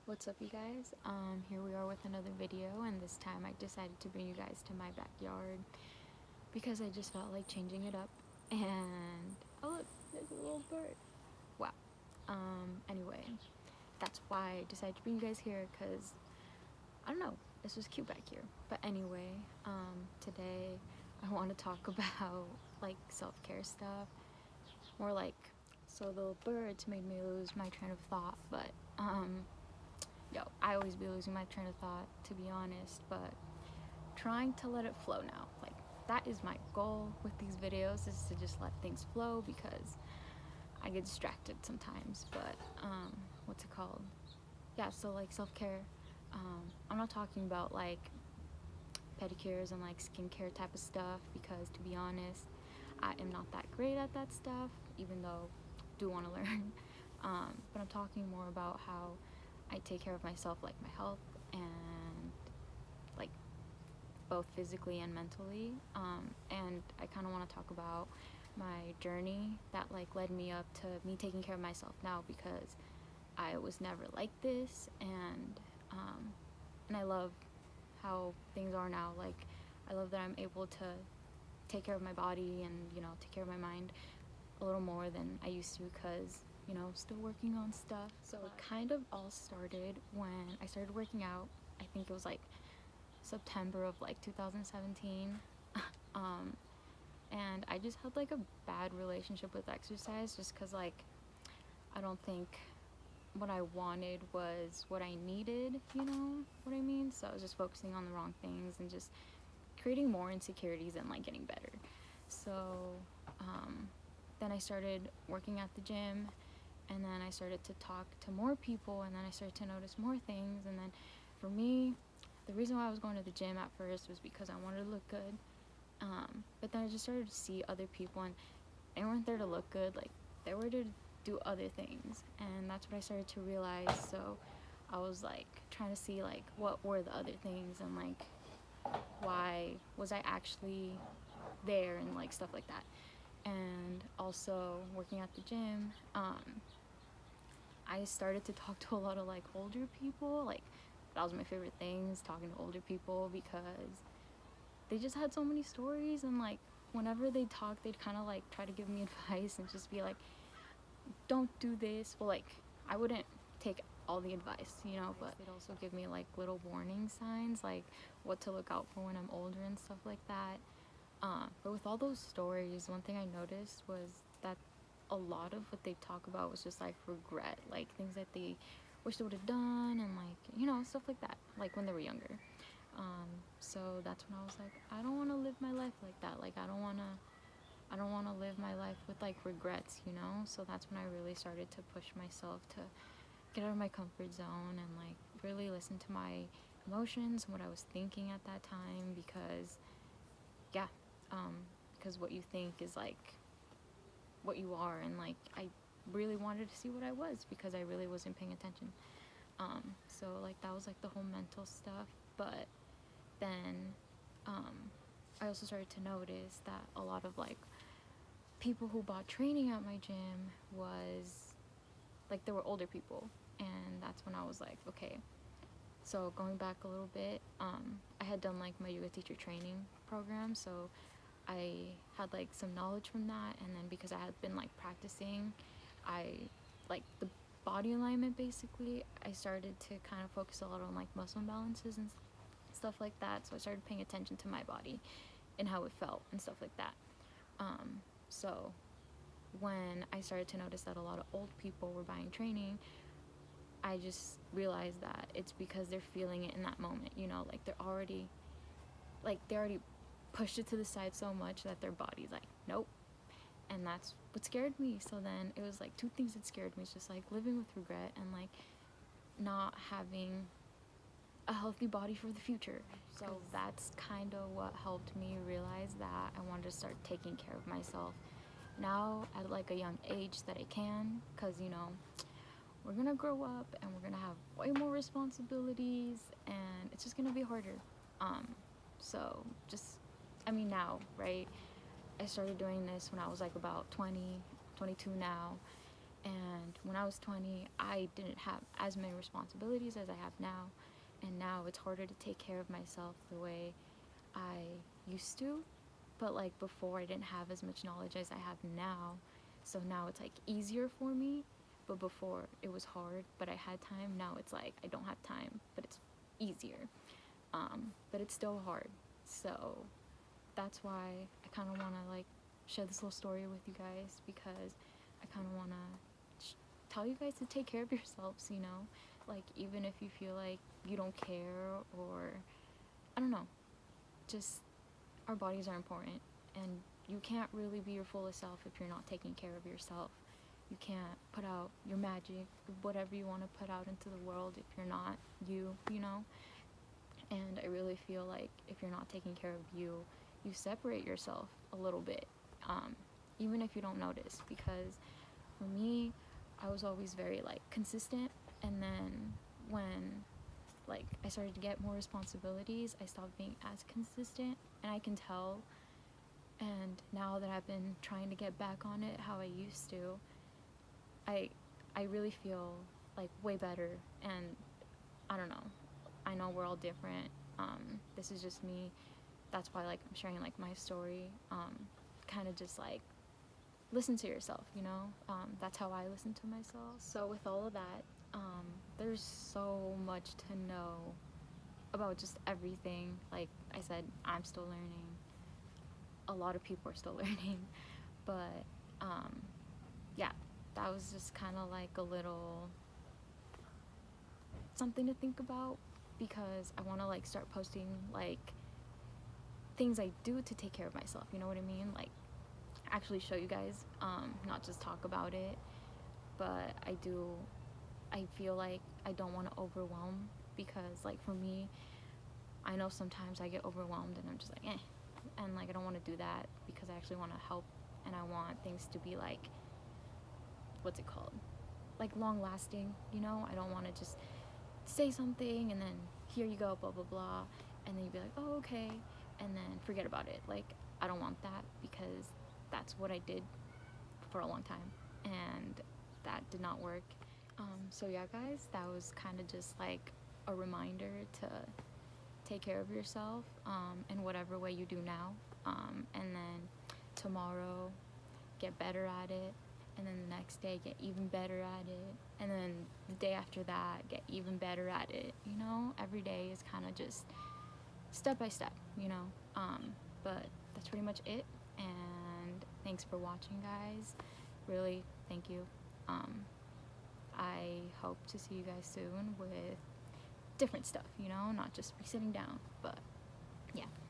What's up, you guys? Here we are with another video, and this time I decided to bring you guys to my backyard because I just felt like changing it up. And oh look, there's a little bird. Wow. Anyway, that's why I decided to bring you guys here because I don't know, this was cute back here. But anyway, today I want to talk about like self-care stuff, more like so the little birds made me lose my train of thought, but I always be losing my train of thought, to be honest, but trying to let it flow now. Like, that is my goal with these videos, is to just let things flow because I get distracted sometimes. But, what's it called? Yeah, so like self-care. I'm not talking about like pedicures and like skincare type of stuff because, to be honest, I am not that great at that stuff, even though I do want to learn. But I'm talking more about how I take care of myself, like my health and like both physically and mentally. And I kind of want to talk about my journey that like led me up to me taking care of myself now, because I was never like this, and I love how things are now. Like, I love that I'm able to take care of my body and, take care of my mind a little more than I used to, because, still working on stuff. So it kind of all started when I started working out. I think it was like September of like 2017. um, and I just had like a bad relationship with exercise, just because like I don't think what I wanted was what I needed, you know what I mean? So I was just focusing on the wrong things and just creating more insecurities and like getting better. So then I started working at the gym, and then I started to talk to more people, and then I started to notice more things. And then for me, the reason why I was going to the gym at first was because I wanted to look good. But then I just started to see other people, and they weren't there to look good. Like, they were there to do other things, and that's what I started to realize. So I was like trying to see like what were the other things, and like why was I actually there, and like stuff like that. And also working at the gym, I started to talk to a lot of like older people. Like, that was my favorite things, talking to older people, because they just had so many stories, and like whenever they talked, they'd kind of like try to give me advice and just be like, don't do this. Well, like, I wouldn't take all the advice, but they'd also give me like little warning signs, like what to look out for when I'm older and stuff like that. But with all those stories, one thing I noticed was that a lot of what they talk about was just like regret, like things that they wish they would have done, and like, stuff like that, like when they were younger. So that's when I was like, I don't want to live my life like that. Like, I don't want to live my life with like regrets, So that's when I really started to push myself to get out of my comfort zone and like really listen to my emotions and what I was thinking at that time, because yeah, because what you think is like what you are, and like I really wanted to see what I was, because I really wasn't paying attention. So like that was like the whole mental stuff. But then I also started to notice that a lot of like people who bought training at my gym was like, they were older people, and that's when I was like, okay. So going back a little bit, I had done like my yoga teacher training program, so I had like some knowledge from that. And then because I had been like practicing, I like the body alignment, basically I started to kind of focus a lot on like muscle imbalances and stuff like that. So I started paying attention to my body and how it felt and stuff like that. So when I started to notice that a lot of old people were buying training, I just realized that it's because they're feeling it in that moment, like they already pushed it to the side so much that their body's like, nope. And that's what scared me. So then it was like two things that scared me. It's just like living with regret, and like not having a healthy body for the future. So that's kind of what helped me realize that I wanted to start taking care of myself now at like a young age that I can, because we're gonna grow up and we're gonna have way more responsibilities, and it's just gonna be harder. So just, now, right? I started doing this when I was like about 20, 22 now, And when I was 20, I didn't have as many responsibilities as I have now. And now it's harder to take care of myself the way I used to. But like before, I didn't have as much knowledge as I have now. So now it's like easier for me. But before it was hard, but I had time. Now it's like I don't have time, but it's easier. But it's still hard. So that's why I kind of want to like share this little story with you guys, because I kind of want to tell you guys to take care of yourselves, you know? Like, even if you feel like you don't care, or I don't know, just our bodies are important, and you can't really be your fullest self if you're not taking care of yourself. You can't put out your magic, whatever you want to put out into the world, if you're not you, you know? And I really feel like if you're not taking care of you, you separate yourself a little bit, even if you don't notice. Because for me, I was always very like consistent, and then when like I started to get more responsibilities, I stopped being as consistent, and I can tell. And now that I've been trying to get back on it how I used to, I I really feel like way better. And I don't know, I know we're all different. This is just me. That's why like I'm sharing like my story. Kind of just like listen to yourself, you know? That's how I listen to myself. So with all of that, there's so much to know about just everything. Like I said, I'm still learning. A lot of people are still learning. But yeah, that was just kind of like a little something to think about, because I want to like start posting like things I do to take care of myself, you know what I mean? Like actually show you guys, not just talk about it. But I feel like I don't want to overwhelm, because like for me, I know sometimes I get overwhelmed and I'm just like and like I don't want to do that, because I actually want to help, and I want things to be like, what's it called, like long lasting, you know? I don't want to just say something and then here you go, blah blah blah, and then you'd be like, oh okay, and then forget about it. Like I don't want that, because that's what I did for a long time, and that did not work. So yeah guys, that was kind of just like a reminder to take care of yourself, in whatever way you do now, and then tomorrow get better at it, and then the next day get even better at it, and then the day after that get even better at it, you know? Every day is kind of just step by step, you know? But that's pretty much it, and thanks for watching guys. Really, thank you. I hope to see you guys soon with different stuff, you know? Not just sitting down, but yeah.